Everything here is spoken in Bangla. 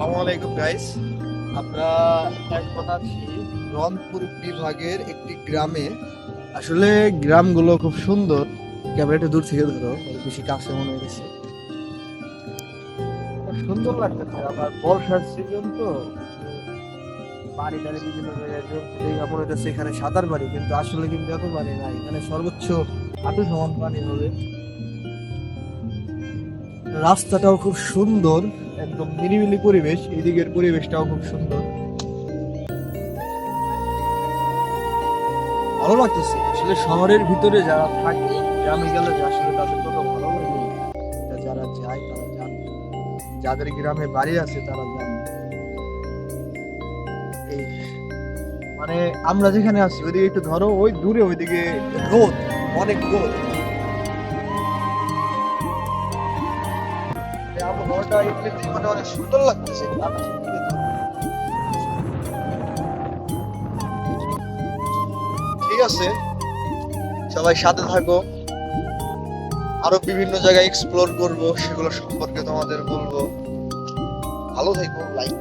আসসালামু আলাইকুম গাইস। আমরা এখন আছি রংপুর বিভাগের একটি গ্রামে। আসলে গ্রামগুলো খুব সুন্দর। ক্যামেরাটা দূর থেকে ধরো, বেশি কাছে মনে হয়েছে। সুন্দর লাগতেছে, আবার বর্ষার সিজন তো বাড়ি টাড়ি বিভিন্ন জায়গায় জমছে দেখা মনে হচ্ছে এখানে সাঁতার পানি, কিন্তু আসলে কিন্তু এত পানি নাই এখানে, সর্বোচ্চ হাঁটু সমান পানি হবে। রাস্তাটাও খুব সুন্দর, একদম নিরিবিলি পরিবেশ, এদিকের পরিবেশটাও খুব সুন্দর, ভালো লাগতেছে। আসলে শহরের ভিতরে যারা থাকে, গ্রামে গেলে যে আসলে তাদের কত ভালো লাগে এটা যারা যায় তারা জানে, যাদের গ্রামে বাড়ি আছে তারা জানে। এই মানে আমরা যেখানে আছি ওইদিকে একটু ধরো, ওই দূরে ওইদিকে রোদ, অনেক রোদ। এই আবহাওয়াটা এমনিতেই মানে অনেক সুন্দর লাগতেছে। ঠিক আছে, সবাই সাথে থাকো, আরো বিভিন্ন জায়গায় এক্সপ্লোর করব, সেগুলো সম্পর্কে তোমাদের বলবো। ভালো থেকো, লাইক